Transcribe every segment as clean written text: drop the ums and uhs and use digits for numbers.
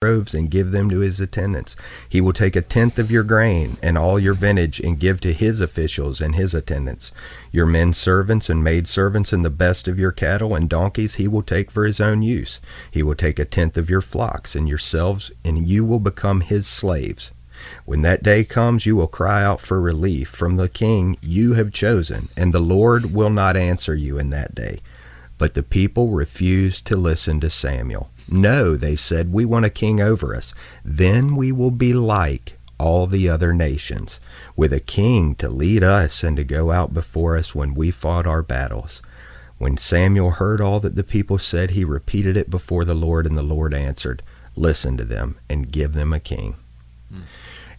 groves and give them to his attendants. He will take 1/10 of your grain and all your vintage and give to his officials and his attendants. Your men servants and maid servants and the best of your cattle and donkeys he will take for his own use. He will take 1/10 of your flocks and yourselves, and you will become his slaves. When that day comes, you will cry out for relief from the king you have chosen, and the Lord will not answer you in that day." But the people refused to listen to Samuel. "No," they said, "we want a king over us. Then we will be like all the other nations, with a king to lead us and to go out before us when we fought our battles." When Samuel heard all that the people said, he repeated it before the Lord, and the Lord answered, "Listen to them and give them a king."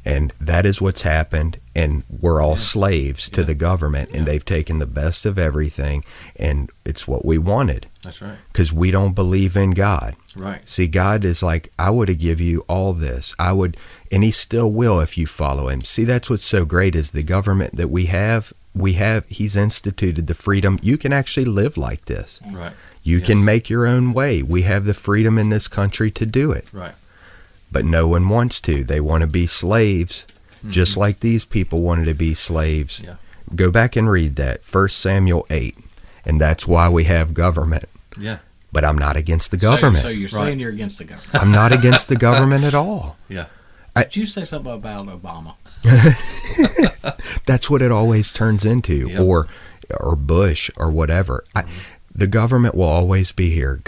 And that is what's happened, and we're all slaves to the government, and they've taken the best of everything, and it's what we wanted. That's right. Because we don't believe in God. Right. See, God is like, I would have give you all this. I would, and he still will if you follow him. See, that's what's so great is the government that we have, he's instituted the freedom. You can actually live like this. Right. You can make your own way. We have the freedom in this country to do it. Right. But no one wants to. They want to be slaves, just like these people wanted to be slaves. Yeah. Go back and read that, 1 Samuel 8, and that's why we have government. Yeah. But I'm not against the government. So you're saying you're against the government. I'm not against the government at all. Yeah. Did you say something about Obama? That's what it always turns into, or Bush, or whatever. The government will always be here.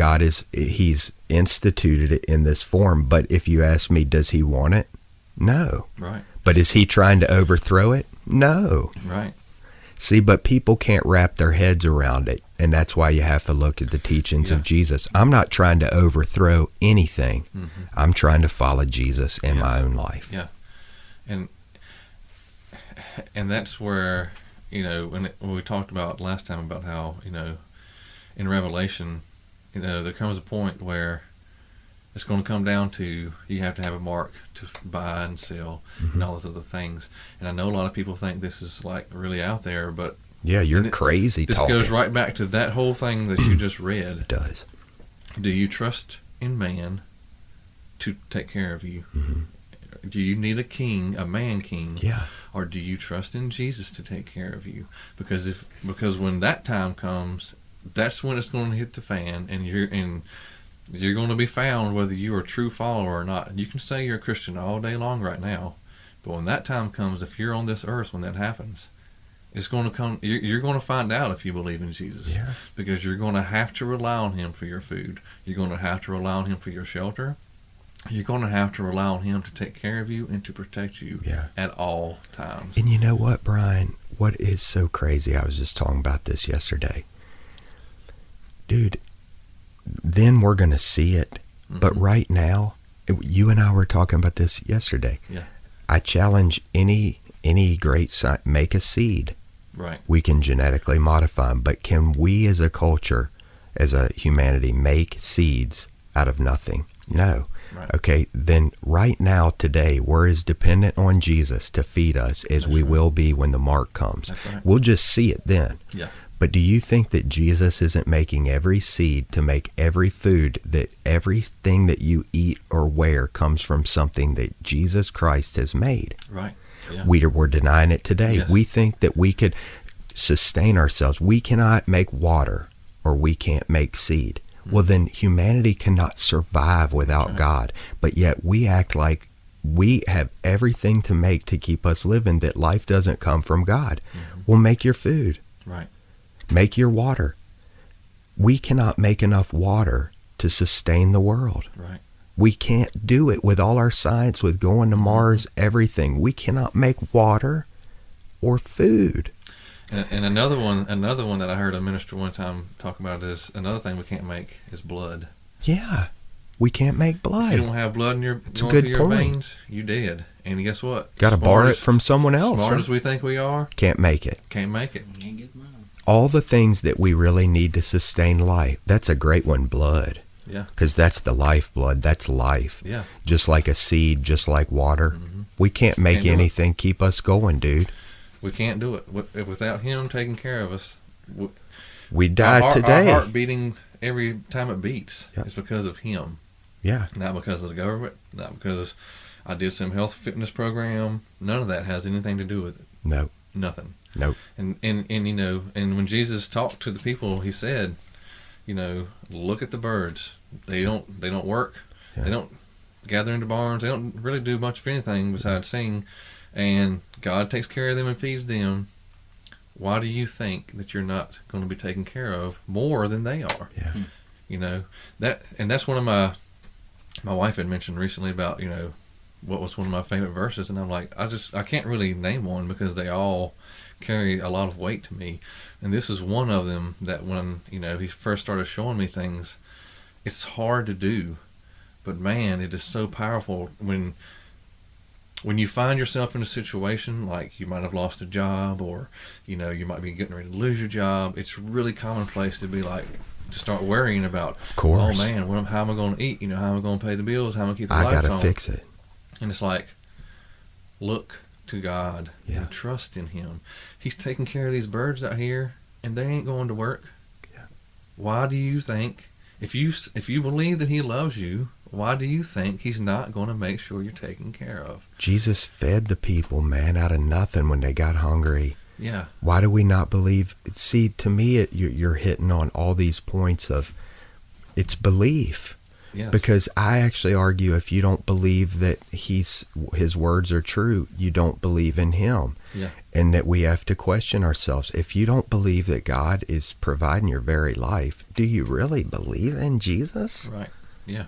He's instituted it in this form, but if you ask me, does he want it? No. Right. But is he trying to overthrow it? No. Right. See, but people can't wrap their heads around it, and that's why you have to look at the teachings of Jesus. I'm not trying to overthrow anything. I'm trying to follow Jesus in my own life. Yeah. And that's where, when we talked about last time about how, in Revelation, there comes a point where it's going to come down to you have to have a mark to buy and sell and all those other things. And I know a lot of people think this is like really out there, but yeah, you're crazy. This goes right back to that whole thing that you just read. It does. Do you trust in man to take care of you? Do you need a king, a man king? Yeah. Or do you trust in Jesus to take care of you? Because when that time comes, that's when it's going to hit the fan, and you're going to be found whether you are a true follower or not. You can say you're a Christian all day long right now, but when that time comes, if you're on this earth when that happens, it's going to come. You're going to find out if you believe in Jesus, because you're going to have to rely on him for your food. You're going to have to rely on him for your shelter. You're going to have to rely on him to take care of you and to protect you at all times. And you know what, Brian? What is so crazy? I was just talking about this yesterday. Dude, then we're going to see it. But right now, you and I were talking about this yesterday. Yeah. I challenge any great science, make a seed. Right. We can genetically modify them. But can we as a culture, as a humanity, make seeds out of nothing? No. Right. Okay, then right now, today, we're as dependent on Jesus to feed us as we will be when the mark comes. Right. We'll just see it then. Yeah. But do you think that Jesus isn't making every seed to make every food, that everything that you eat or wear comes from something that Jesus Christ has made? Right. Yeah. We're denying it today. Yes. We think that we could sustain ourselves. We cannot make water, or we can't make seed. Well, then humanity cannot survive without God. But yet we act like we have everything to make to keep us living, that life doesn't come from God. Well, make your food. Right. Make your water. We cannot make enough water to sustain the world. Right. We can't do it with all our science, with going to Mars, everything. We cannot make water or food. And another one that I heard a minister one time talk about is another thing we can't make is blood. Yeah, we can't make blood. If you don't have blood in your veins, you dead. And guess what? Got to borrow it from someone else. Smart as we think we are, can't make it. Can't make it. Can't get money. All the things that we really need to sustain life. That's a great one, blood. Yeah. Because that's the lifeblood. That's life. Yeah. Just like a seed, just like water. We can't make anything keep us going, dude. We can't do it. Without him taking care of us, we die today. Our heart beating every time it beats is because of him. Yeah. Not because of the government, not because I did some health fitness program. None of that has anything to do with it. No. Nothing. Nope. And you know, and when Jesus talked to the people, he said, you know, look at the birds. They don't work. Yeah. They don't gather into barns. They don't really do much of anything besides sing. And God takes care of them and feeds them. Why do you think that you're not going to be taken care of more than they are? Yeah. You know, that's one of my wife had mentioned recently about, you know, what was one of my favorite verses, and I'm like, I can't really name one because they all carry a lot of weight to me. And this is one of them that when, you know, he first started showing me things, it's hard to do, but man, it is so powerful when you find yourself in a situation like you might have lost a job, or, you know, you might be getting ready to lose your job. It's really commonplace to be like, to start worrying about, Of course. oh man, how am I going to eat? You know, how am I going to pay the bills? How am I going to keep the I lights gotta on? fix it. And it's like, look to God Yeah. and trust in Him. He's taking care of these birds out here, and they ain't going to work. Yeah. Why do you think, if you believe that He loves you, why do you think He's not going to make sure you're taken care of? Jesus fed the people, man, out of nothing when they got hungry. Yeah. Why do we not believe? See, to me, you're hitting on all these points of, it's belief. Yes. Because I actually argue if you don't believe that his words are true, you don't believe in him. Yeah. And that we have to question ourselves. If you don't believe that God is providing your very life, do you really believe in Jesus? Right. Yeah.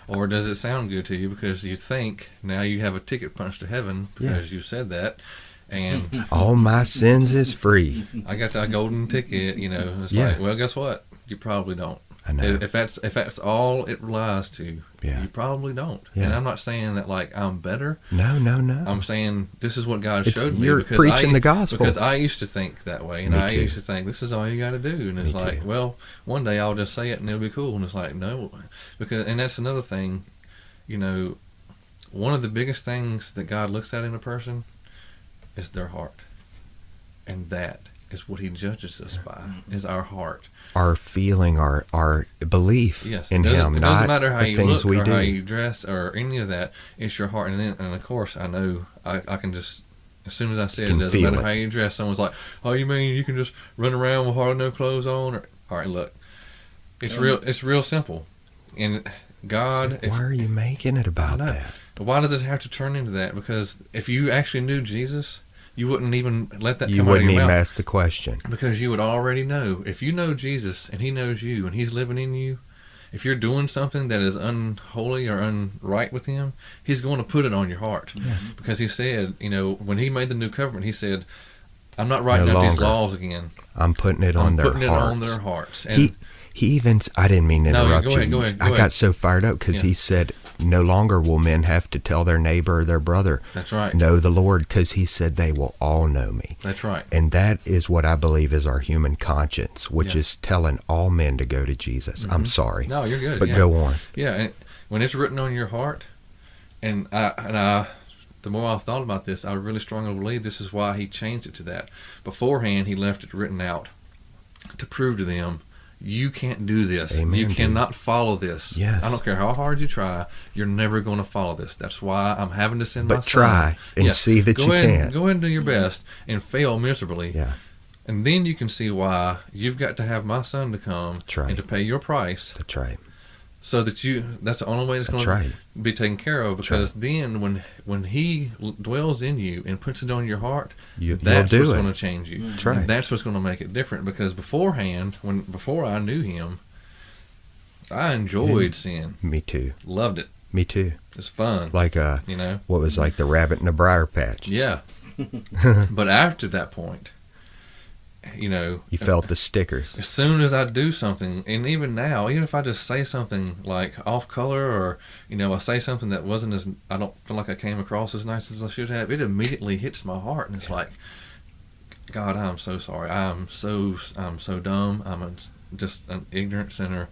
Or does it sound good to you because you think now you have a ticket punched to heaven because you said that, and All my sins is free. I got that golden ticket, you know. It's Yeah. like, well, guess what? You probably don't. I know. If that's all it relies to, Yeah. you probably don't. Yeah. And I'm not saying that like I'm better. No. I'm saying this is what God It's- showed me. you're because preaching the gospel. Because I used to think that way, and Me I too. used to think this is all you got to do, and it's Me like, too. well, one day I'll just say it and it'll be cool, and it's like no, and that's another thing, you know, one of the biggest things that God looks at in a person is their heart, and that is what He judges us by, is our heart. Our feeling, our belief Yes, in it him, doesn't not matter how the you things look we or do. how you dress or any of that. It's your heart, and of course, I know I can just, as soon as I say it, Can it doesn't feel matter it. how you dress. Someone's like, "Oh, you mean you can just run around with hardly no clothes on?" All right, look, it's real. It's real simple, and God. Why are you making it about I know. that? Why does it have to turn into that? Because if you actually knew Jesus, you wouldn't even let that You come out of wouldn't your even mouth. ask the question. Because you would already know. If you know Jesus and He knows you and He's living in you, if you're doing something that is unholy or unright with Him, He's going to put it on your heart. Because He said, you know, when He made the new covenant, He said, I'm not writing No out these longer. laws again. I'm putting it on I'm their putting hearts. it on their hearts. And He even, I didn't mean to No, interrupt go you. ahead, go ahead, go I ahead. got so fired up because Yeah. he said, no longer will men have to tell their neighbor or their brother, that's right. know the Lord, because he said they will all know me. That's right. And that is what I believe is our human conscience, which Yes. is telling all men to go to Jesus. I'm sorry. No, you're good. But yeah. go on. Yeah, and when it's written on your heart, and I, the more I've thought about this, I really strongly believe this is why He changed it to that. Beforehand, He left it written out to prove to them, you can't do this. Amen, You dude. cannot follow this. Yes. I don't care how hard you try, you're never going to follow this. That's why I'm having to send my But son. try and see that go you ahead, can. Go ahead and do your best and fail miserably. Yeah. And then you can see why you've got to have my son to come That's right. and to pay your price. That's right. So that that's the only way it's going That's to right. be taken care of. That's Because then when He dwells in you and puts it on your heart, You'll that's do what's it. going to change you. That's right. And that's what's going to make it different. Because beforehand, before I knew Him, I enjoyed sin, Me too. loved it. Me too. It's fun, Like you know. what was like the rabbit in the briar patch. Yeah. But after that point, you know, You felt the stickers. as soon as I do something, and even now, even if I just say something like off color, or you know, I say something that wasn't as, I don't feel like I came across as nice as I should have, it immediately hits my heart, and it's like, God, I'm so sorry. I'm so dumb. Just an ignorant sinner.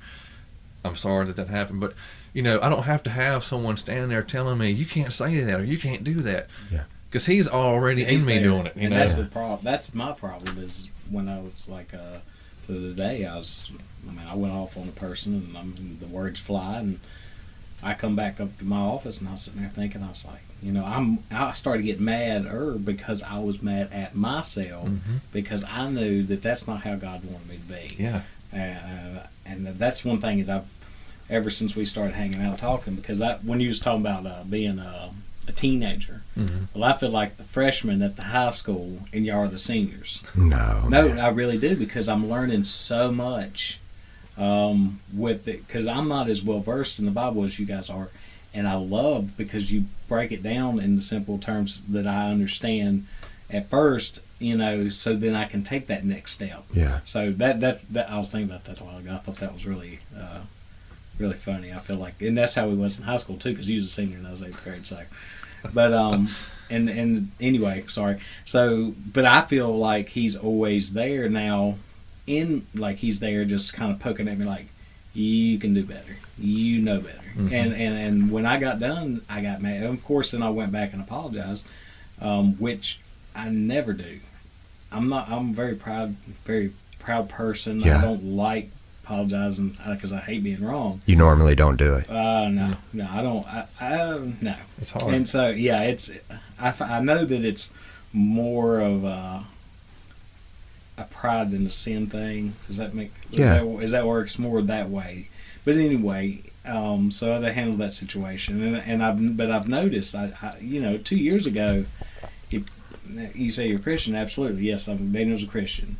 I'm sorry that happened, but you know, I don't have to have someone standing there telling me you can't say that or you can't do that. Yeah. Because He's already He's in me there. doing it. You And know. that's the problem. That's my problem. Is when I was like the other day, I went off on a person, and the words fly, and I come back up to my office and I was sitting there thinking, I was like, I started to get mad because I was mad at myself because I knew that that's not how God wanted me to be. Yeah. And that's one thing that I've, ever since we started hanging out talking, because when you was talking about being a teenager, well, I feel like the freshmen at the high school and y'all are the seniors. No, I really do, because I'm learning so much with it, because I'm not as well versed in the Bible as you guys are, and I love because you break it down in the simple terms that I understand at first, so then I can take that next step. Yeah. So that I was thinking about that a while ago. I thought that was really really funny. I feel like, and that's how we was in high school too, because you was a senior and I was 8th grade. So, but and anyway, sorry. So, but I feel like he's always there now. He's there just kind of poking at me like, you can do better, you know better. And when I got done, I got mad. And of course, then I went back and apologized, which I never do. I'm a very proud person. Yeah. I don't like apologizing because I hate being wrong. You normally don't do it. No, I don't. No. It's hard. And so, yeah, I know that it's more of a pride than a sin thing. Does that make? Is that works more that way? But anyway, so I handled that situation, but I've noticed, I 2 years ago, you say you're a Christian, absolutely, yes, Daniel's a Christian.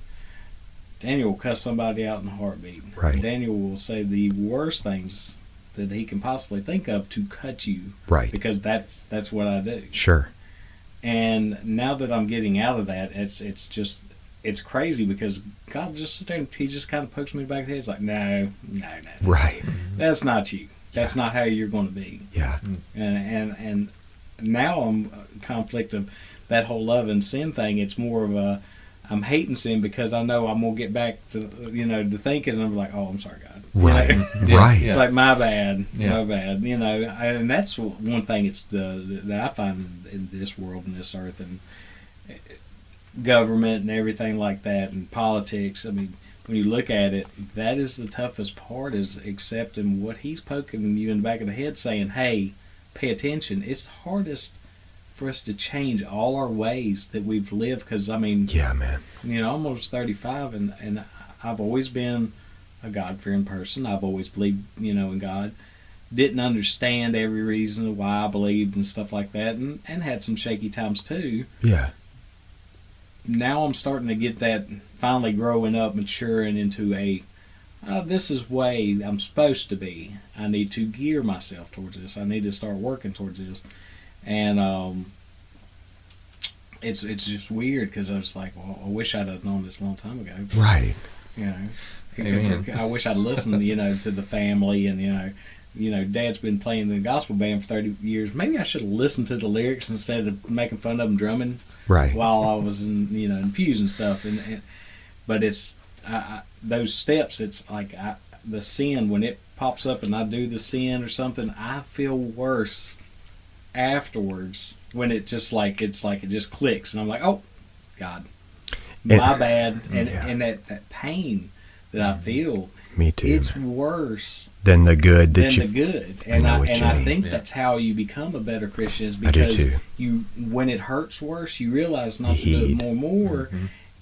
Daniel will cuss somebody out in a heartbeat. Right. Daniel will say the worst things that he can possibly think of to cut you. Right. Because that's what I do. Sure. And now that I'm getting out of that, it's crazy, because God just sit there and he just kind of pokes me in the back of the head. It's like, no. Right. That's not you. That's not how you're going to be. Yeah. And now I'm conflict of that whole love and sin thing. It's more of I'm hating sin because I know I'm gonna get back to to thinking, and I'm like, oh, I'm sorry, God. Right. Yeah. Right. It's like my bad. And that's one thing. It's that I find in this world and this earth and government and everything like that and politics. I mean, when you look at it, that is the toughest part, is accepting what he's poking you in the back of the head, saying, hey, pay attention. It's the hardest for us to change all our ways that we've lived, because I mean, yeah, man, I'm almost 35, and I've always been a God-fearing person. I've always believed in God. Didn't understand every reason why I believed and stuff like that, and had some shaky times too. Yeah. Now I'm starting to get that, finally growing up, maturing into this is way I'm supposed to be. I need to gear myself towards this. I need to start working towards this. And it's just weird, because I was like, well, I wish I'd have known this a long time ago. Right. I wish I'd listened, to the family, and Dad's been playing in the gospel band for 30 years. Maybe I should have listened to the lyrics instead of making fun of them drumming. Right. While I was in pews and stuff. But it's those steps. It's like the sin, when it pops up and I do the sin or something, I feel worse afterwards, when it just it just clicks, and I'm like, oh God, my bad. And that pain that I feel, me too, it's worse than the good and I think that's how you become a better Christian, is because when it hurts worse, you realize not to do it more,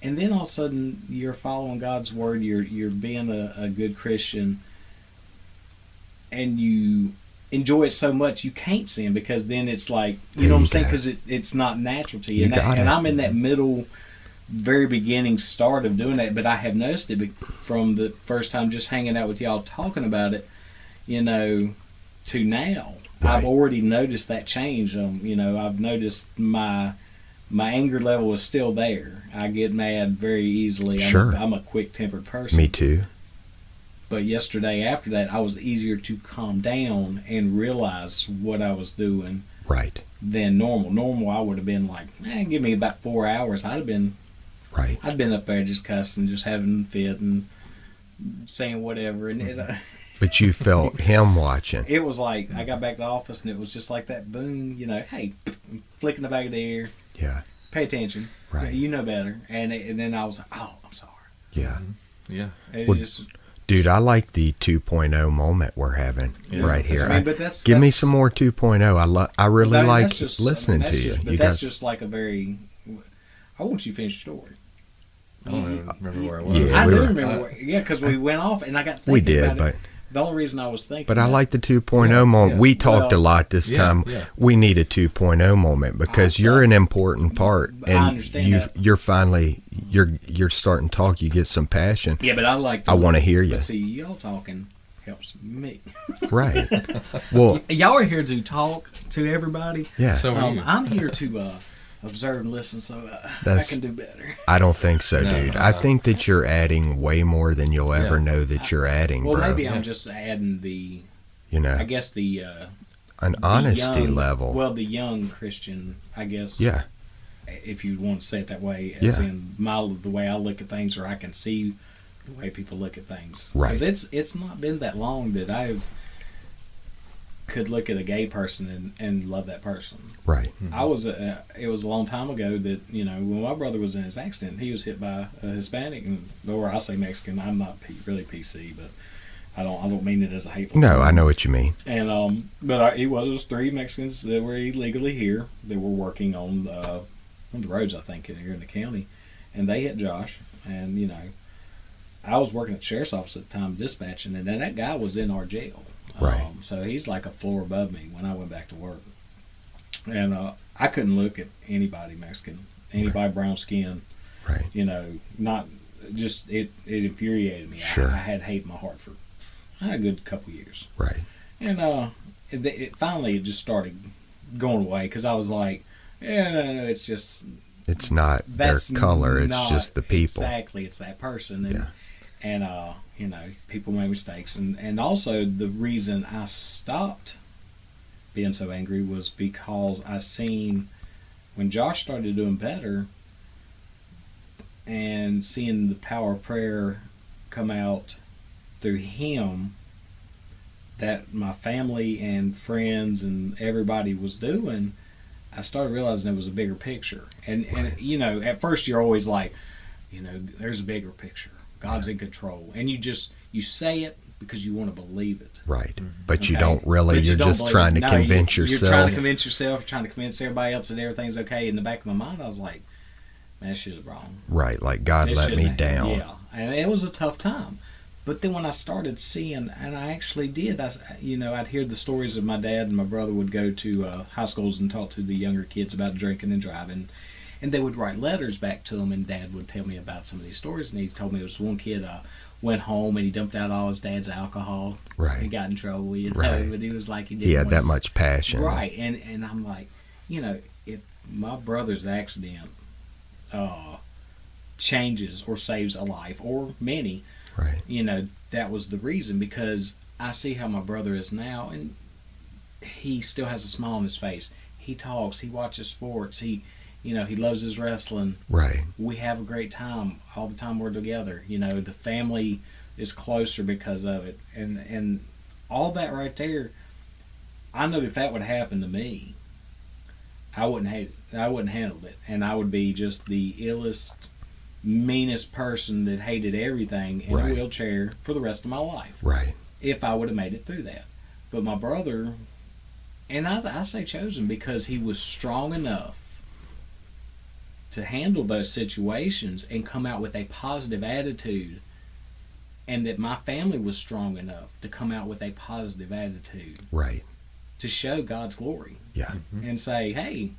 and then all of a sudden you're following God's word, you're being a good Christian, and you enjoy it so much you can't sin, because then it's like, you know what I'm saying, because it's not natural to you. And I'm in that middle, very beginning start of doing that, but I have noticed it from the first time just hanging out with y'all talking about it, to now. Right. I've already noticed that change. I've noticed my anger level is still there. I get mad very easily. Sure. I'm a quick-tempered person. Me too. But yesterday, after that, I was easier to calm down and realize what I was doing. Right. Than normal. Normal, I would have been like, give me about 4 hours. I'd been up there just cussing, just having a fit and saying whatever. And but you felt him watching. It was like, I got back to the office, and it was just like that boom, hey, flicking the back of the air. Yeah. Pay attention. Right. You know better. And then I was like, oh, I'm sorry. Yeah. Yeah. Well, Dude, I like the 2.0 moment we're having right here. I mean, but that's, give me some more 2.0. I really like listening to you. But that's just like a very... I want you to finish your story. I don't even remember where I was. Yeah, I do remember. Because we went off, and I got thinking we did, about but... it. The only reason I was thinking... But I like the 2.0 moment. We talked a lot this time. Yeah. We need a 2.0 moment because you're an important part. And I understand that. You're finally... You're starting to talk. You get some passion. Yeah, but I like... I want to hear you. But see, y'all talking helps me. Right. Well... Y'all are here to talk to everybody. Yeah. So I'm here to... observe and listen, so I can do better. I don't think so, dude. I think that you're adding way more than you'll ever know that you're adding, well, bro. Maybe I'm just adding the, I guess the... an honesty young, level. Well, the young Christian, I guess. Yeah. If you want to say it that way, as in the way I look at things, or I can see the way people look at things. Right. Because it's not been that long that could look at a gay person and love that person. Right. Mm-hmm. It was a long time ago that, when my brother was in his accident, he was hit by a Hispanic, or I say Mexican. I'm not really PC, but I don't mean it as a hateful. No, term. I know what you mean. And it was 3 Mexicans that were illegally here. They were working on the roads, I think, here in the county, and they hit Josh. And I was working at the sheriff's office at the time, dispatching, and then that guy was in our jail. Right. So he's like a floor above me when I went back to work. And I couldn't look at anybody Mexican, anybody brown skin. Right. Not just, it infuriated me. Sure. I had hate in my heart for a good couple years. Right. And finally it just started going away because I was like, no, it's just... It's not their color, it's just the people. Exactly, it's that person. And people make mistakes. And also the reason I stopped being so angry was because I seen when Josh started doing better and seeing the power of prayer come out through him that my family and friends and everybody was doing, I started realizing it was a bigger picture. And at first you're always like, there's a bigger picture. God's in control. And you say it because you want to believe it. Right. But you don't really. You're just trying to convince yourself. You're trying to convince yourself, trying to convince everybody else that everything's okay. In the back of my mind, I was like, man, that shit is wrong. Right. Like, God let me down. Yeah. And it was a tough time. But then when I started seeing, and I actually did, I'd hear the stories of my dad and my brother would go to high schools and talk to the younger kids about drinking and driving. And they would write letters back to him, and Dad would tell me about some of these stories. And he told me there was one kid went home and he dumped out all his dad's alcohol. Right. He got in trouble, right. But he was like, he didn't had that much passion. Right. And I'm like, if my brother's accident changes or saves a life, or many, right. That was the reason, because I see how my brother is now, and he still has a smile on his face. He talks, he watches sports, he loves his wrestling. Right. We have a great time all the time we're together. The family is closer because of it. And all that right there, I know if that would happen to me, I wouldn't hate it. I wouldn't handle it. And I would be just the illest, meanest person that hated everything in a wheelchair for the rest of my life. Right. If I would have made it through that. But my brother, and I say chosen because he was strong enough to handle those situations and come out with a positive attitude, and that my family was strong enough to come out with a positive attitude. Right. To show God's glory. Yeah. Mm-hmm. And say, hey,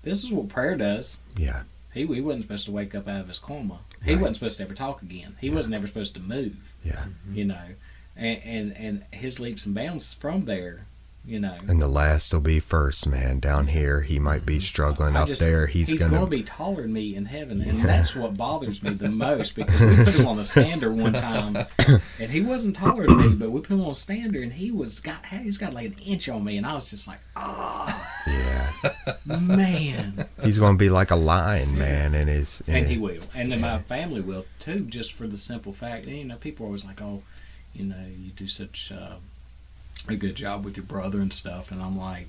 this is what prayer does. Yeah. He wasn't supposed to wake up out of his coma. He wasn't supposed to ever talk again. He wasn't ever supposed to move. Yeah. And his leaps and bounds from there, And the last will be first, man. Down here, he might be struggling. Up there, he's going to be taller than me in heaven, and that's what bothers me the most, because we put him on a stander one time, and he wasn't taller than me, but we put him on a stander, and he's got like an inch on me, and I was just like, yeah, man. He's going to be like a lion, man, and he will, and then my family will too, just for the simple fact, people are always like, oh, you do such a good job with your brother and stuff, and I'm like,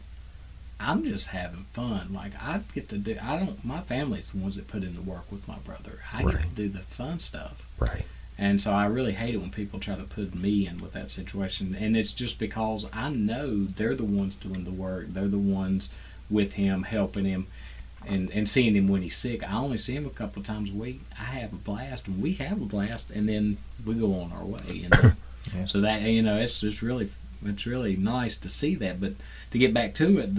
I'm just having fun. Like, I get to do, my family's the ones that put in the work with my brother. I get to do the fun stuff. Right. And so I really hate it when people try to put me in with that situation. And it's just because I know they're the ones doing the work. They're the ones with him, helping him, and seeing him when he's sick. I only see him a couple of times a week. I have a blast, and we have a blast, and then we go on our way. You know? Yeah. So that, you know, it's really nice to see that. But to get back to it,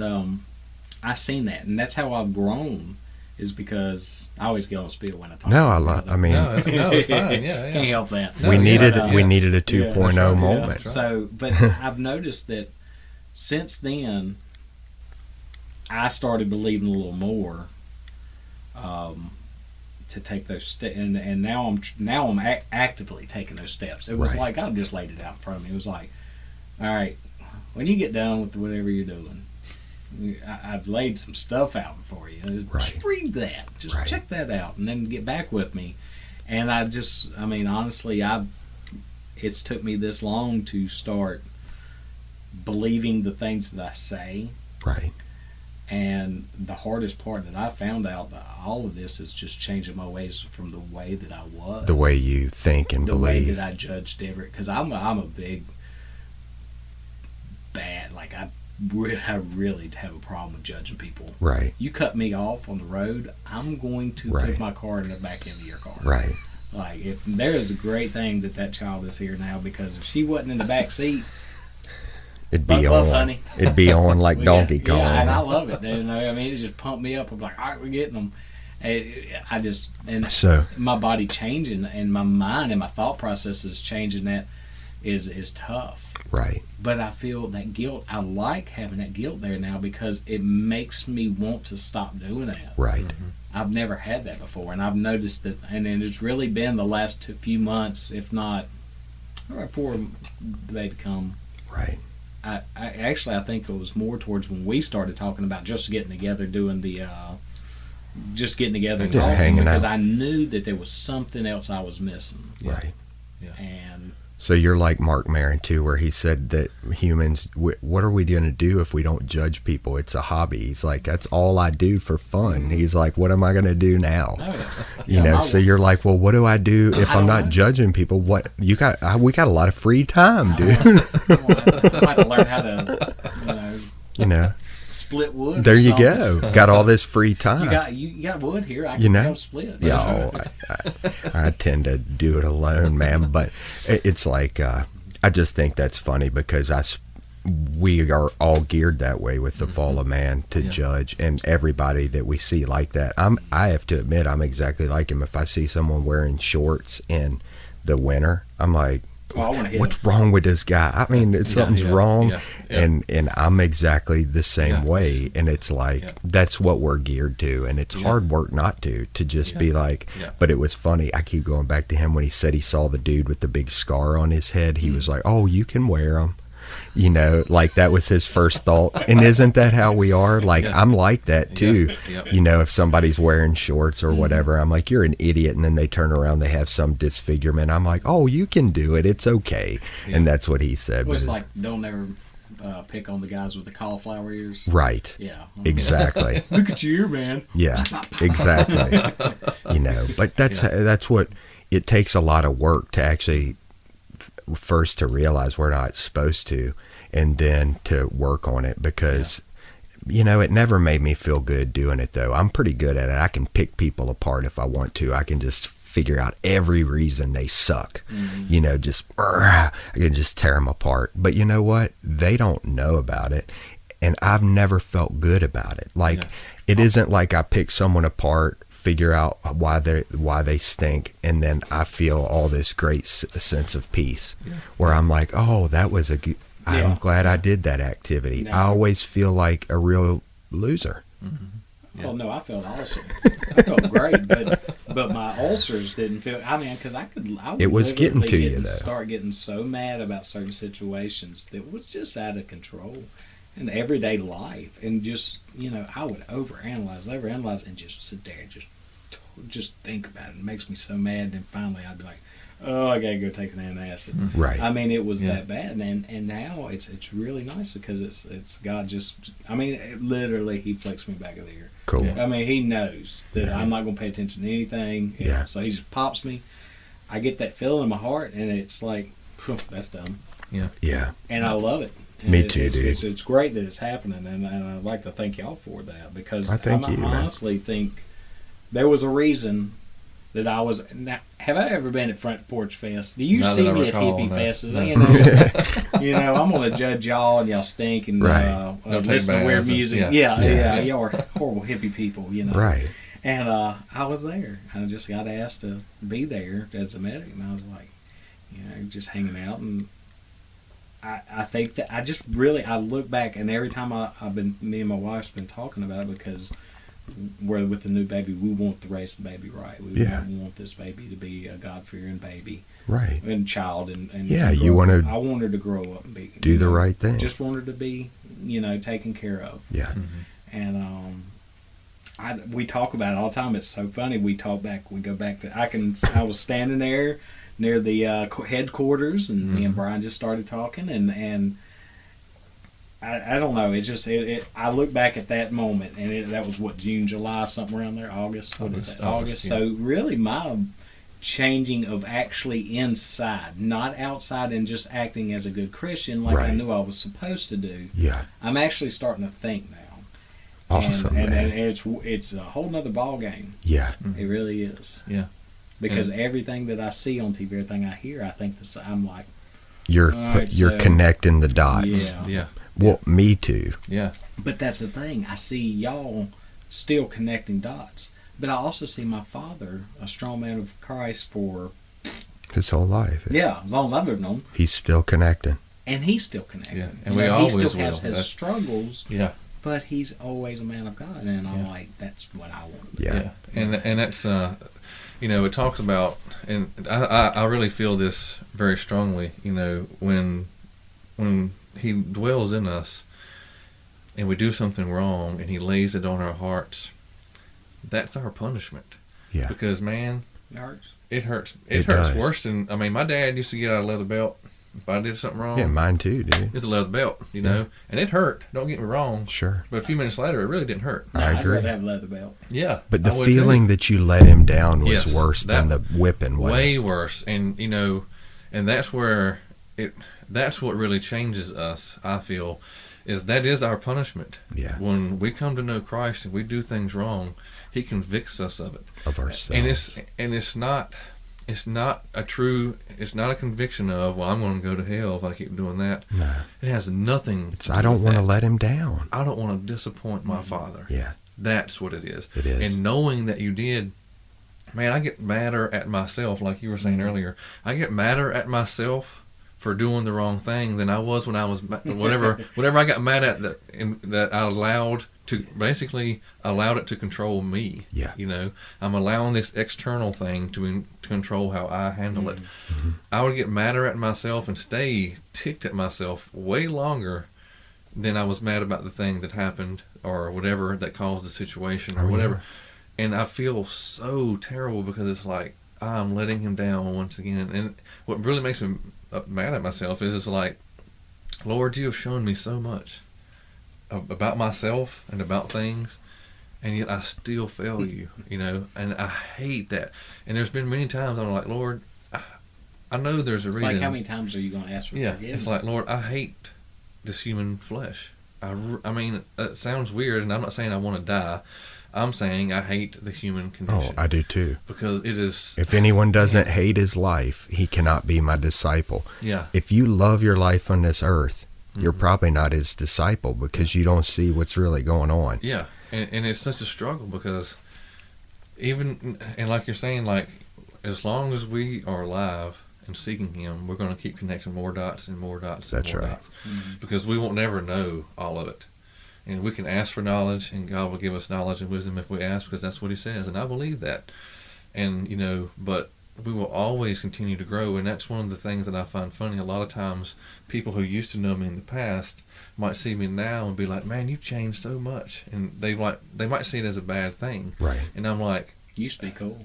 I seen that, and that's how I've grown. Is because I always get on spiel when I talk. I mean, it's fine. Yeah. Can't help that. We needed a 2.0 moment. Right. So, but I've noticed that since then, I started believing a little more to take those steps, and now I'm actively taking those steps. It was like I just laid it out in front of me. It was like, all right, when you get done with whatever you're doing, I've laid some stuff out for you. Just read that. Just check that out, and then get back with me. And honestly, it's took me this long to start believing the things that I say. Right. And the hardest part that I found out that all of this is just changing my ways from the way that I was. The way you think and believe. The way that I judged everything. Because I'm a big bad, like I really have a problem with judging people. Right. You cut me off on the road, I'm going to put my car in the back end of your car. Right. Like, if there is a great thing that child is here now, because if she wasn't in the back seat, it'd be on. Honey. It'd be on like Donkey Kong. Yeah, and I love it. You know, I mean, it just pumped me up. I'm like, all right, we're getting them. My body changing, and my mind and my thought processes changing. That is tough. Right. But I feel that guilt. I like having that guilt there now because it makes me want to stop doing that. Right. Mm-hmm. I've never had that before, and I've noticed that, and it's really been the last few months, if not right before the baby come. Right. I think it was more towards when we started talking about just getting together, doing the and talking, because I knew that there was something else I was missing. Right. Yeah. And so you're like Mark Maron too, where he said that humans, what are we going to do if we don't judge people? It's a hobby. He's like, that's all I do for fun. Mm-hmm. He's like, what am I going to do now? You know, so you're like, well, what do I do if I'm not judging people? What we got a lot of free time, dude. I have to learn how to, split wood. There you go. Got all this free time. You got wood here. I can help split. Yeah, I tend to do it alone, man. But it's like I just think that's funny because we are all geared that way with the fall of man to judge, and everybody that we see like that. I have to admit, I'm exactly like him. If I see someone wearing shorts in the winter, I'm like, what's wrong with this guy? I mean, something's wrong. And I'm exactly the same way. And it's like, that's what we're geared to. And it's hard work not to just be like, but it was funny. I keep going back to him when he said he saw the dude with the big scar on his head. He was like, oh, you can wear them. You know, like that was his first thought. And isn't that how we are? Like, I'm like that too. You know, if somebody's wearing shorts or whatever, I'm like, you're an idiot. And then they turn around, they have some disfigurement. I'm like, oh, you can do it. It's okay. And that's what he said. Well, it's like, don't ever pick on the guys with the cauliflower ears. Right. Yeah. Exactly. Look at you, man. Yeah, exactly. You know, but that's what it takes, a lot of work to actually first to realize we're not supposed to, and then to work on it, because you know, it never made me feel good doing it though. I'm pretty good at it. I can pick people apart if I want to. I can just figure out every reason they suck. You know, I can just tear them apart. But you know what? They don't know about it, and I've never felt good about it. Like it isn't like I pick someone apart, figure out why they stink, and then I feel all this great sense of peace where I'm like, oh, that was a good, I'm glad I did that activity. No. I always feel like a real loser. Well, no, I felt awesome. I felt great, but my ulcers didn't feel. I mean, because I it was getting to you though. Start getting so mad about certain situations that was just out of control in everyday life, and just, you know, I would overanalyze, and just sit there and just think about it. It makes me so mad. And finally, I'd be like, oh, I gotta go take an antacid. Right. I mean, it was that bad, and now it's really nice because it's God just. I mean, literally, He flicks me back of the ear. Cool. I mean, He knows that I'm not gonna pay attention to anything. So He just pops me. I get that feeling in my heart, and it's like, that's dumb. Yeah. And I love it. And Me too, dude. It's great that it's happening, and I'd like to thank y'all for that, because I honestly think there was a reason that I was. Now, have I ever been at Front Porch Fest? Do you see me at Hippie Fest? No. I'm going to judge y'all, and y'all stink, and listen to weird music. Yeah, y'all are horrible hippie people, Right. And I was there. I just got asked to be there as a medic, and I was like, just hanging out, and I think that I look back, and every time me and my wife's been talking about it, because we're with the new baby, we want to raise the baby right. We want this baby to be a God-fearing baby, right, and child, and you want to. I want her to grow up and be do the right thing. Just want her to be, taken care of. Yeah, and we talk about it all the time. It's so funny. We go back to I was standing there near the headquarters, and me and Brian just started talking, and I don't know. It's just I look back at that moment, and that was June, July, something around there, August. What is that? August. Yeah. So really, my changing of actually inside, not outside, and just acting as a good Christian like I knew I was supposed to do. Yeah, I'm actually starting to think now. Awesome, and it's a whole nother ball game. Yeah, it really is. Yeah, because everything that I see on TV, everything I hear, I think I'm like, you're connecting the dots. Yeah. Well, me too. Yeah. But that's the thing. I see y'all still connecting dots. But I also see my father, a strong man of Christ for his whole life. Yeah, as long as I've ever known him. He's still connecting. And he's still connecting. Yeah. And we always will. He still has his struggles. Yeah. But he's always a man of God. And I'm like, that's what I want. Yeah. And that's, it talks about, and I really feel this very strongly, when he dwells in us and we do something wrong and he lays it on our hearts, that's our punishment. Yeah. Because, man, it hurts. It hurts. It hurts worse than, my dad used to get out a leather belt if I did something wrong. Yeah, mine too, dude. It's a leather belt, and it hurt. Don't get me wrong. Sure. But a few minutes later, it really didn't hurt. I agree. I'd rather have a leather belt. Yeah. But the feeling that you let him down was worse than the whipping. Way worse. And, and that's where that's what really changes us, I feel, that is our punishment. Yeah. When we come to know Christ and we do things wrong, he convicts us of it. Of ourselves. And it's not a conviction of, well, I'm going to go to hell if I keep doing that. No. It has nothing to do I don't want to let him down. I don't want to disappoint my Father. Yeah. That's what it is. It is. And knowing that you did, man, I get madder at myself, like you were saying earlier. I get madder at myself for doing the wrong thing than I was when I was whatever I got mad at that I allowed it to control me. Yeah. I'm allowing this external thing to control how I handle it. Mm-hmm. I would get madder at myself and stay ticked at myself way longer than I was mad about the thing that happened or whatever that caused the situation or whatever. Yeah. And I feel so terrible because it's like I'm letting him down once again. And what really makes me mad at myself is it's like, Lord, you have shown me so much about myself and about things, and yet I still fail you, and I hate that. And there's been many times I'm like, Lord, I know there's a reason. It's like, how many times are you going to ask for forgiveness? It's like, Lord, I hate this human flesh. I mean, it sounds weird, and I'm not saying I want to die. I'm saying I hate the human condition. Oh, I do too. Because it is... If anyone doesn't hate his life, he cannot be my disciple. Yeah. If you love your life on this earth, you're probably not his disciple because you don't see what's really going on. Yeah. And it's such a struggle because even, and like you're saying, like, as long as we are alive and seeking him, we're going to keep connecting more dots and more dots and more dots. Mm-hmm. Because we won't never know all of it. And we can ask for knowledge, and God will give us knowledge and wisdom if we ask, because that's what he says. And I believe that. And, but we will always continue to grow. And that's one of the things that I find funny. A lot of times, people who used to know me in the past might see me now and be like, man, you've changed so much. And they might see it as a bad thing. Right. And I'm like, used to be cool.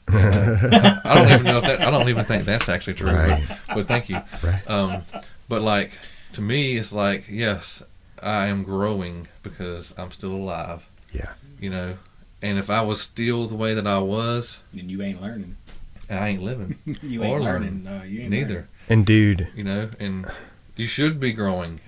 I don't even know I don't even think that's actually true. Right. But thank you. Right. But like, to me, it's like, yes, I am growing because I'm still alive. Yeah. And if I was still the way that I was, then you ain't learning. I ain't living. You ain't learning. No, you ain't neither. Learning. And dude, you know, and you should be growing.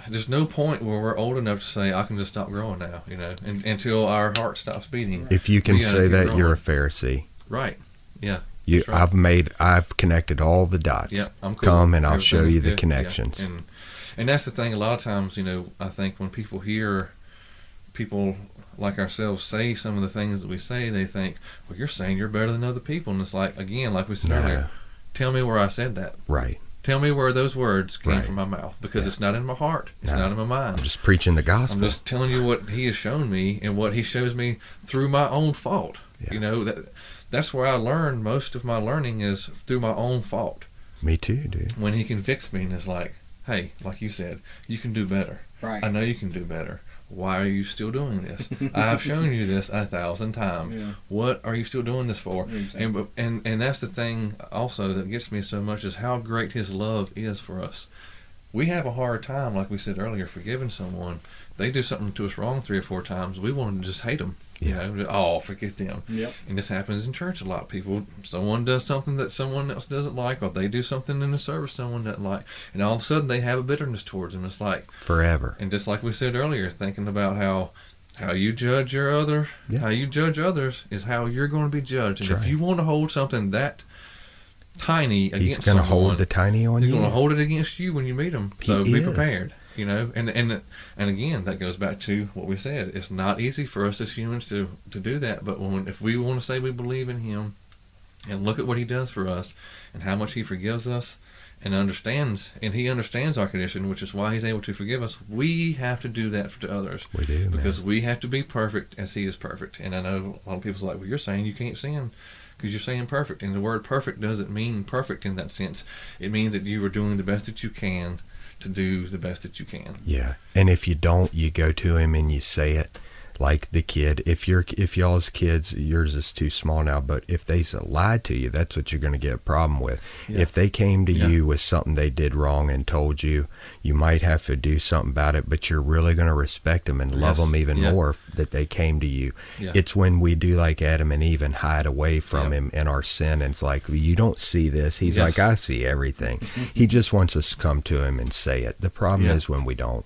There's no point where we're old enough to say I can just stop growing now, you know, until our heart stops beating. If you can say that, you're a Pharisee. Right. Yeah. Right. I've connected all the dots. Yeah, I'm cool. Come and I'll show you the connections. Yeah. And that's the thing. A lot of times, you know, I think when people hear people like ourselves say some of the things that we say, they think, well, you're saying you're better than other people. And it's like, again, like we said earlier, tell me where I said that. Right. Tell me where those words came from my mouth, because it's not in my heart. It's not in my mind. I'm just preaching the gospel. I'm just telling you what he has shown me and what he shows me through my own fault. Yeah. You know, that's where I learned most of my learning is through my own fault. Me too, dude. When he convicts me and is like, hey, like you said, you can do better. Right. I know you can do better. Why are you still doing this? I've shown you this 1,000 times. Yeah. What are you still doing this for? Exactly. And that's the thing also that gets me so much is how great his love is for us. We have a hard time, like we said earlier, forgiving someone. They do something to us wrong 3 or 4 times. We want to just hate them. Yeah. You know, oh, forget them. Yep. And this happens in church a lot. Someone does something that someone else doesn't like, or they do something in the service someone doesn't like, and all of a sudden they have a bitterness towards them. It's like forever. And just like we said earlier, thinking about how you judge how you judge others is how you're going to be judged. And if you want to hold something that tiny against someone, he's going to hold the tiny on you. He's going to hold it against you when you meet him. So be prepared. You know, and again, that goes back to what we said. It's not easy for us as humans to do that, but if we want to say we believe in him and look at what he does for us and how much he forgives us and he understands our condition, which is why he's able to forgive us, we have to do that to others. We do, because we have to be perfect as he is perfect. And I know a lot of people are like, well, you're saying you can't sin because you're saying perfect, and the word perfect doesn't mean perfect in that sense. It means that you are doing the best that you can to do the best that you can. Yeah. And if you don't, you go to him and you say it like the kid. If y'all's kids, yours is too small now, but if they lied to you, that's what you're going to get a problem with. Yeah. If they came to you with something they did wrong and told you, you might have to do something about it, but you're really going to respect them and love them even more that they came to you. Yeah. It's when we do like Adam and Eve and hide away from him in our sin, and it's like, you don't see this. He's like, I see everything. He just wants us to come to him and say it. The problem is when we don't.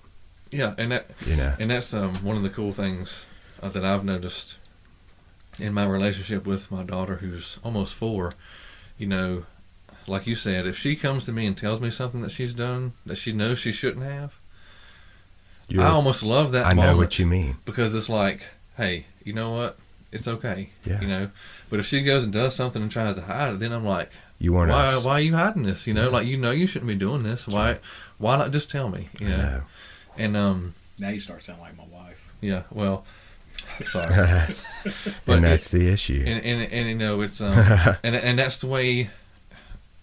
Yeah, and that's one of the cool things that I've noticed in my relationship with my daughter, who's almost 4. You know, like you said, if she comes to me and tells me something that she's done that she knows she shouldn't have, I almost love that moment. I know what you mean. Because it's like, hey, you know what? It's okay. Yeah. You know, but if she goes and does something and tries to hide it, then I'm like, why are you hiding this? You know, like you shouldn't be doing this. Why not just tell me? You know. And now you start sounding like my wife. Yeah, well, sorry. And that's the issue. And you know, it's and that's the way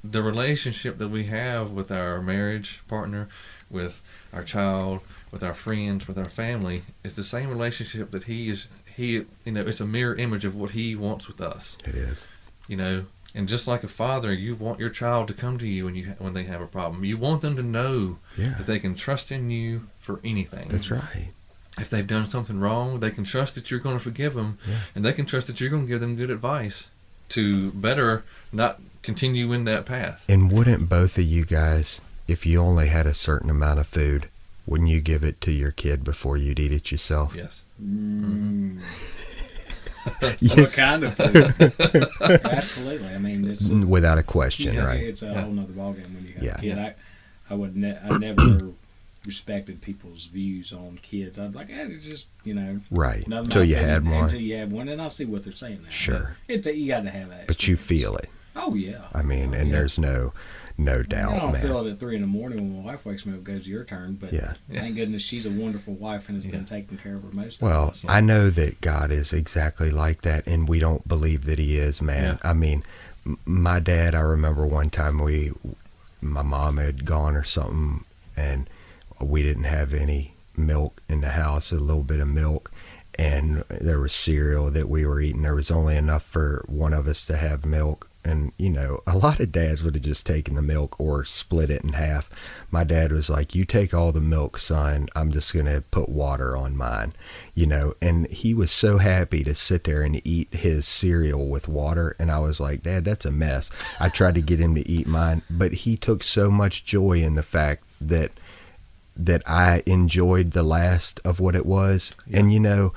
the relationship that we have with our marriage partner, with our child, with our friends, with our family, is the same relationship that he you know, it's a mirror image of what he wants with us. It is. You know, and just like a father, you want your child to come to you when they have a problem. You want them to know that they can trust in you for anything. That's right. If they've done something wrong, they can trust that you're going to forgive them, and they can trust that you're going to give them good advice to better not continue in that path. And wouldn't both of you guys, if you only had a certain amount of food, wouldn't you give it to your kid before you'd eat it yourself? Yes. What kind of food? Absolutely. I mean, it's without a question, right? It's a whole nother ballgame when you got a kid. I never respected people's views on kids. I'd be like, it's just, you know, right. Until you had one. Until you have one, and I'll see what they're saying now. Sure. You got to have that. But you feel it. Oh yeah. I mean, and there's no doubt, I don't man. feel it at 3 a.m. when my wife wakes me up and goes, your turn. But thank goodness she's a wonderful wife and has been taking care of her most of the time. Well, I know that God is exactly like that, and we don't believe that he is, man. I mean, my dad, I remember one time my mom had gone or something, and we didn't have any milk in the house, a little bit of milk, and there was cereal that we were eating. There was only enough for one of us to have milk, And, you know, a lot of dads would have just taken the milk or split it in half. My dad was like, you take all the milk, son. I'm just going to put water on mine, you know. And he was so happy to sit there and eat his cereal with water. And I was like, Dad, that's a mess. I tried to get him to eat mine, but he took so much joy in the fact that I enjoyed the last of what it was. Yeah. And, you know,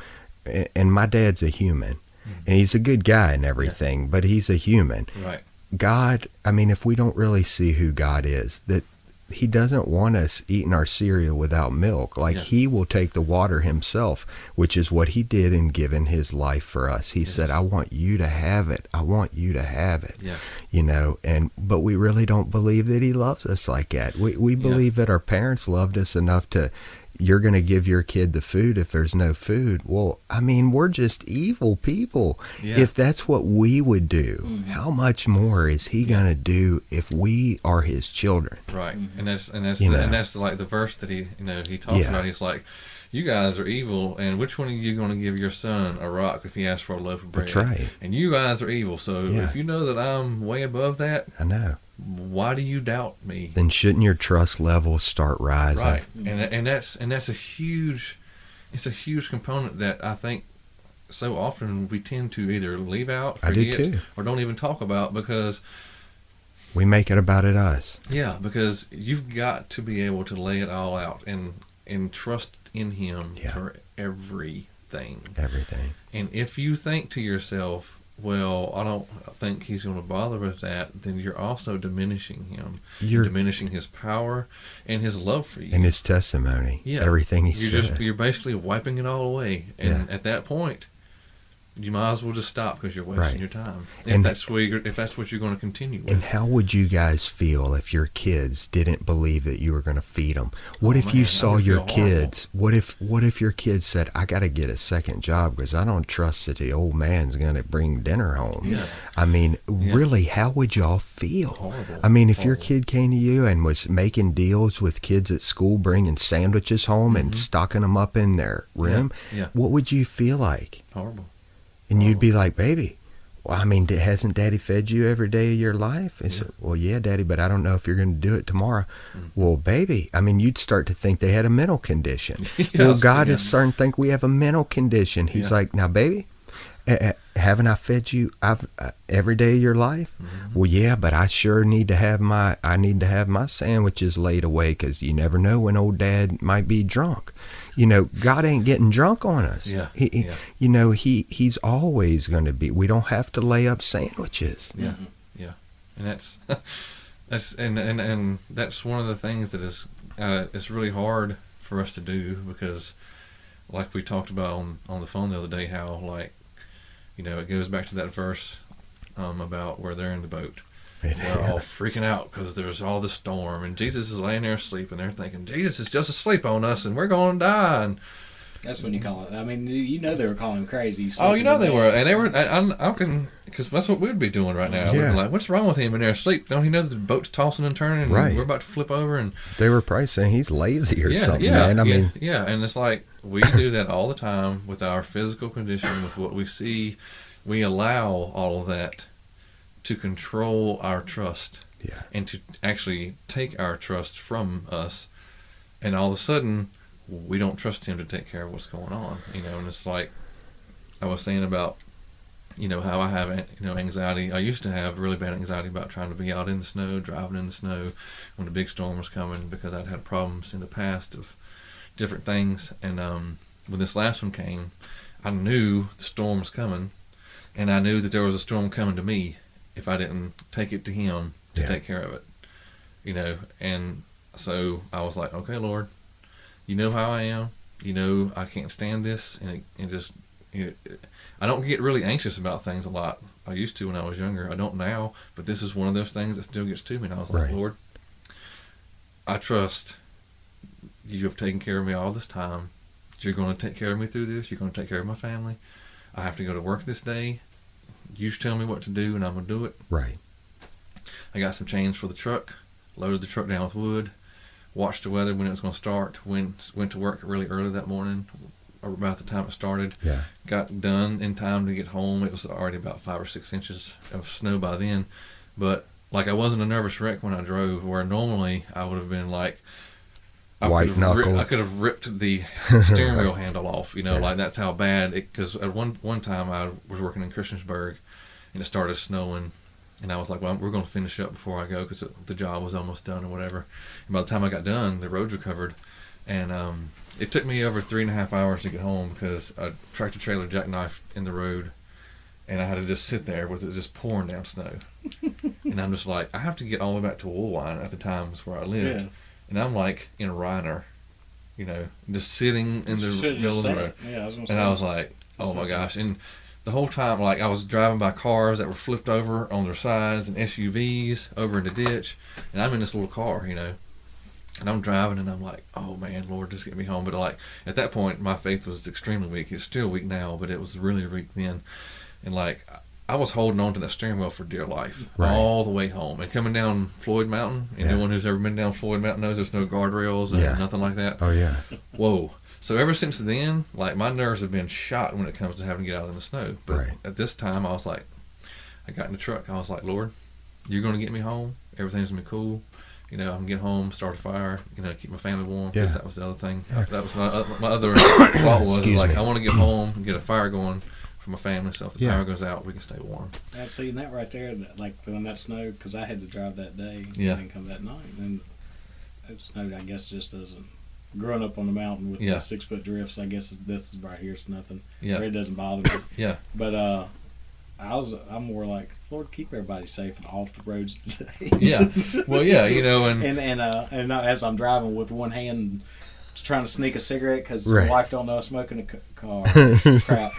and my dad's a human. And he's a good guy and everything, but he's a human. Right. God, I mean, if we don't really see who God is, that he doesn't want us eating our cereal without milk. Like, he will take the water himself, which is what he did in giving his life for us. He said, I want you to have it. I want you to have it. Yeah. You know, but we really don't believe that he loves us like that. We believe that our parents loved us enough to, you're going to give your kid the food if there's no food. Well, I mean, we're just evil people. Yeah. If that's what we would do, how much more is he going to do if we are his children? Right. And that's like the verse that he talks about. He's like, you guys are evil, and which one are you going to give your son a rock if he asks for a loaf of bread? That's right. And you guys are evil, so if you know that I'm way above that, I know. Why do you doubt me? Then shouldn't your trust level start rising? Right, and that's a huge component that I think so often we tend to either leave out, forget, or don't even talk about because we make it about us. Yeah, because you've got to be able to lay it all out and trust in him for everything. Everything. And if you think to yourself, well, I don't think he's going to bother with that, then you're also diminishing him. You're diminishing his power and his love for you. And his testimony. Yeah. Everything he said. You're basically wiping it all away. And at that point, you might as well just stop because you're wasting your time. If that's what you're going to continue with. And how would you guys feel if your kids didn't believe that you were going to feed them? What if you saw your kids? What if your kids said, "I got to get a second job because I don't trust that the old man's going to bring dinner home"? Yeah. I mean, really, how would y'all feel? Horrible. I mean, if your kid came to you and was making deals with kids at school, bringing sandwiches home and stocking them up in their room, what would you feel like? Horrible. And you'd be like, baby, well, I mean, hasn't Daddy fed you every day of your life? And said, well, yeah, Daddy, but I don't know if you're going to do it tomorrow. Well, baby, I mean, you'd start to think they had a mental condition. Well, God is starting to think we have a mental condition. He's like, now, baby, haven't I fed you every day of your life? Well, yeah, but I sure need to have my sandwiches laid away because you never know when old Dad might be drunk. You know, God ain't getting drunk on us. You know, he's always going to be. We don't have to lay up sandwiches. Yeah, and that's and that's one of the things that is it's really hard for us to do because, like we talked about on the phone the other day, how it goes back to that verse about where they're in the boat. They're all freaking out because there's all this storm, and Jesus is laying there asleep, and they're thinking, Jesus is just asleep on us, and we're going to die. And that's when you call it. I mean, they were calling him crazy. Oh, they were, and they were. Because that's what we'd be doing right now. We'd be like, what's wrong with him? And they're asleep. Don't he know that the boat's tossing and turning, and we're about to flip over? And they were probably saying he's lazy or something, man. I mean, and it's like we do that all the time with our physical condition, with what we see. We allow all of that to control our trust and to actually take our trust from us, and all of a sudden we don't trust him to take care of what's going on, and it's like I was saying about how I have anxiety. I used to have really bad anxiety about trying to be out in the snow, driving in the snow when the big storm was coming, because I'd had problems in the past of different things, and when this last one came, I knew the storm was coming, and I knew that there was a storm coming to me if I didn't take it to him to take care of it, and so I was like, okay, Lord, you know how I am, I can't stand this, and it just, I don't get really anxious about things a lot. I used to when I was younger. I don't now, but this is one of those things that still gets to me, and I was like, Lord, I trust you have taken care of me all this time. You're going to take care of me through this. You're going to take care of my family. I have to go to work this day. You tell me what to do, and I'm going to do it. Right. I got some chains for the truck, loaded the truck down with wood, watched the weather when it was going to start, went to work really early that morning, about the time it started. Yeah. Got done in time to get home. It was already about 5 or 6 inches of snow by then. But, like, I wasn't a nervous wreck when I drove, where normally I would have been, like, white knuckle. I could have ripped the steering wheel handle off, like that's how bad it, because at one time I was working in Christiansburg and it started snowing and I was like, well, we're going to finish up before I go because the job was almost done or whatever. And by the time I got done, the roads were covered, and it took me over 3.5 hours to get home because a tractor trailer jackknifed in the road and I had to just sit there with it just pouring down snow. And I'm just like, I have to get all the way back to Woolwine at the time was where I lived. Yeah. And I'm like in a Reiner, just sitting in the middle of the road. Yeah, I was like, oh my gosh. And the whole time, like, I was driving by cars that were flipped over on their sides and SUVs over in the ditch. And I'm in this little car, And I'm driving and I'm like, oh man, Lord, just get me home. But like, at that point, my faith was extremely weak. It's still weak now, but it was really weak then. And like, I was holding on to that steering wheel for dear life all the way home. And coming down Floyd Mountain, and anyone who's ever been down Floyd Mountain knows there's no guardrails and nothing like that. Oh, yeah. Whoa. So ever since then, like, my nerves have been shot when it comes to having to get out in the snow. But at this time, I was like, I got in the truck. I was like, Lord, you're going to get me home. Everything's going to be cool. I can get home, start a fire, keep my family warm. Because that was the other thing. Yeah. That was my other thought was, like, I want to get home and get a fire going for my family, so if the power goes out, we can stay warm. I've seen that right there, like when that snowed, because I had to drive that day and then come that night, and it snowed, I guess, just doesn't. Growing up on the mountain with the 6-foot drifts, I guess this is right here, it's nothing. Yeah. It doesn't bother me. Yeah. But I'm more like, Lord, keep everybody safe and off the roads today. Yeah. Well, yeah, and as I'm driving with one hand trying to sneak a cigarette because my wife don't know I'm smoking a car. Crap.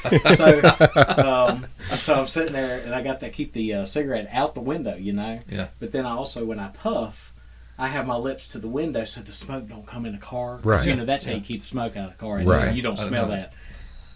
So I'm sitting there and I got to keep the cigarette out the window, Yeah. But then I also, when I puff, I have my lips to the window so the smoke don't come in the car. Right. That's how you keep the smoke out of the car. And you don't smell that.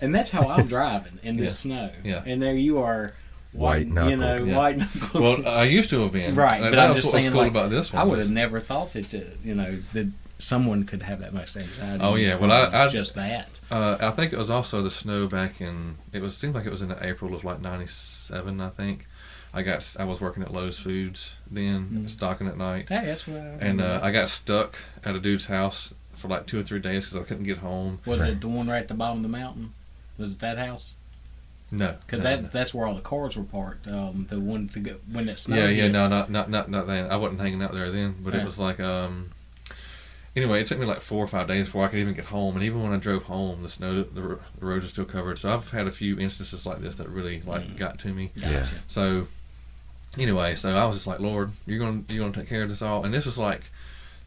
And that's how I'm driving in this snow. Yeah. And there you are. White knuckle. White knuckle. Well, I used to have been. Right. But I'm just saying, what's cool about this one. I would have never thought that someone could have that much anxiety. Oh yeah, well I just that. I think it was also the snow back in. Seemed like it was in April of like '97. I think I was working at Lowe's Foods then, stocking at night. Hey, that's what. I got stuck at a dude's house for like 2 or 3 days because I couldn't get home. Was it the one right at the bottom of the mountain? Was it that house? No, because that's where all the cars were parked. The one to go when it snowed. Yeah, no, not then. I wasn't hanging out there then, but it was like Anyway, it took me like 4 or 5 days before I could even get home, and even when I drove home, the roads are still covered. So I've had a few instances like this that really got to me. Yeah. So anyway, I was just like, Lord, you're gonna take care of this all, and this was like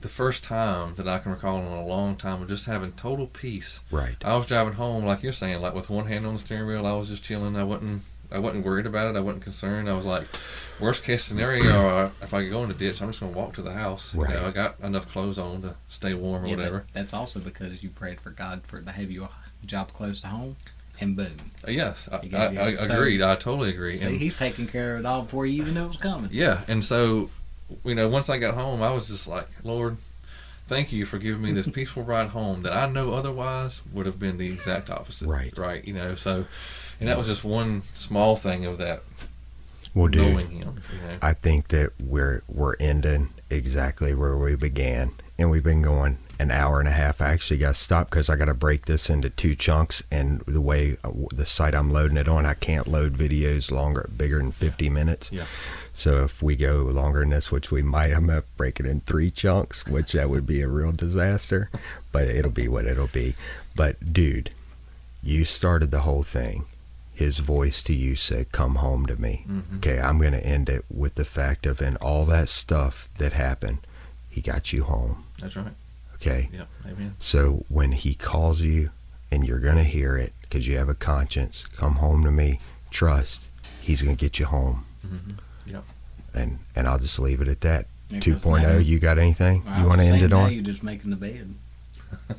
the first time that I can recall in a long time of just having total peace. Right. I was driving home, like you're saying, like with one hand on the steering wheel. I was just chilling. I wasn't worried about it. I wasn't concerned. I was like, worst case scenario, if I go in the ditch, I'm just going to walk to the house. Right. I got enough clothes on to stay warm or whatever. That's also because you prayed for God to have you a job close to home, and boom. Yes, I agreed. I totally agree. See, He's taking care of it all before you even know it was coming. Yeah, and so, once I got home, I was just like, Lord, thank you for giving me this peaceful ride home that I know otherwise would have been the exact opposite. Right. Right, so... And that was just one small thing of that. Well, dude, knowing him. I think that we're ending exactly where we began, and we've been going an hour and a half. I actually got stopped because I got to break this into 2 chunks, and the way the site I'm loading it on, I can't load videos bigger than 50 minutes. Yeah. So if we go longer than this, which we might, I'm gonna break it in 3 chunks, which that would be a real disaster. But it'll be what it'll be. But dude, you started the whole thing. His voice to you said, come home to me. Mm-hmm. Okay, I'm going to end it with the fact of, in all that stuff that happened, he got you home. That's right. Okay? Yep, amen. So when he calls you, and you're going to hear it, because you have a conscience, come home to me, trust, he's going to get you home. Mm-hmm. Yep. And I'll just leave it at that. Yeah, 2.0, you got anything you want to end it on? You're just making the bed.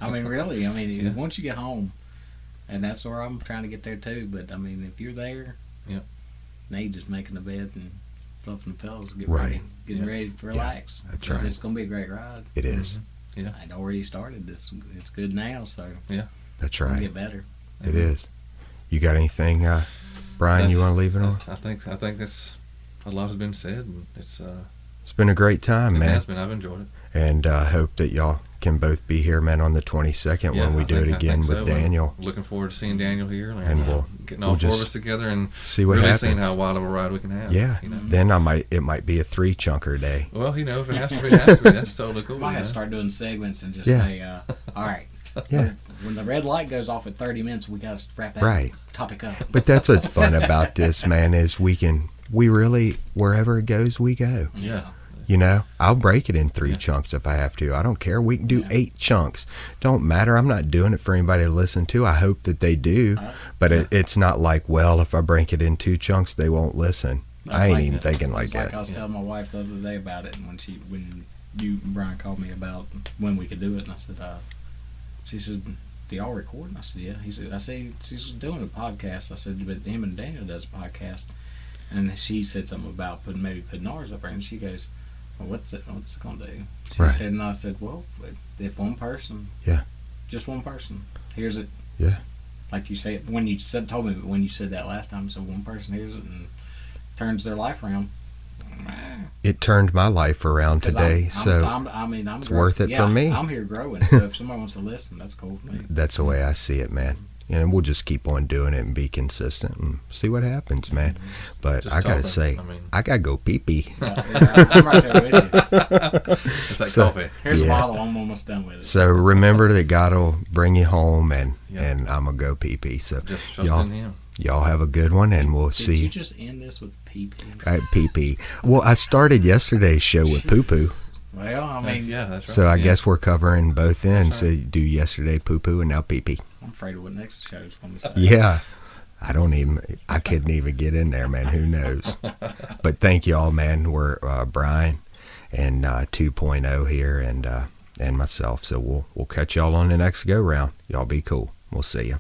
I mean, really, once you get home, and that's where I'm trying to get there too. But I mean, if you're there, now you're just making the bed and fluffing the pillows, getting ready to relax. Yeah, that's right. It's gonna be a great ride. It is. Mm-hmm. Yeah, I already started this. It's good now, so yeah, that's right. Get better. It is. You got anything, Brian, you want to leave it on? I think that's a lot has been said, and it's been a great time, man. It has been. I've enjoyed it. And I hope that y'all can both be here, man, on the 22nd when we do it again with Daniel. Looking forward to seeing Daniel here, and we'll getting all four of us together and see what really happens. Seeing how wild of a ride we can have. Yeah. Then it might be a 3-chunker day. Well, if it has to be, it has to be. That's totally cool. Might have to start doing segments and just say, all right. Yeah. When the red light goes off at 30 minutes, we got to wrap that topic up. But that's what's fun about this, man, is we really, wherever it goes, we go. Yeah. I'll break it in 3 chunks if I have to. I don't care. We can do 8 chunks. Don't matter. I'm not doing it for anybody to listen to. I hope that they do. But it's not like, well, if I break it in 2 chunks, they won't listen. I ain't even thinking like that. I was telling my wife the other day about it, and when Brian called me about when we could do it, and I said, she said, do y'all record? And I said, yeah. I said, she's doing a podcast. I said, but him and Daniel does a podcast. And she said something about putting ours up there, and she goes, well, what's it going to do? She said, and I said, well, if one person, just one person hears it, like you said, told me when you said that last time, so one person hears it and turns their life around. It turned my life around today, I'm it's worth it for me. I'm here growing, so if somebody wants to listen, that's cool for me. That's the way I see it, man. And we'll just keep on doing it and be consistent and see what happens, man. But I gotta say, I gotta go pee-pee. I'm right there with you. It's like coffee. Here's a bottle. I'm almost done with it. So remember that God will bring you home, and I'm gonna go pee-pee. So just trust in Him. Y'all have a good one, and we'll see. Did you just end this with pee-pee? Pee-pee. Well, I started yesterday's show with poo-poo. Well, I mean, that's right. So I guess we're covering both ends. So you do yesterday poo-poo and now pee-pee. I'm afraid of what next show's going to say. Yeah. I couldn't even get in there, man. Who knows? But thank you all, man. We're Brian and 2.0 here and myself. So we'll catch y'all on the next go round. Y'all be cool. We'll see you.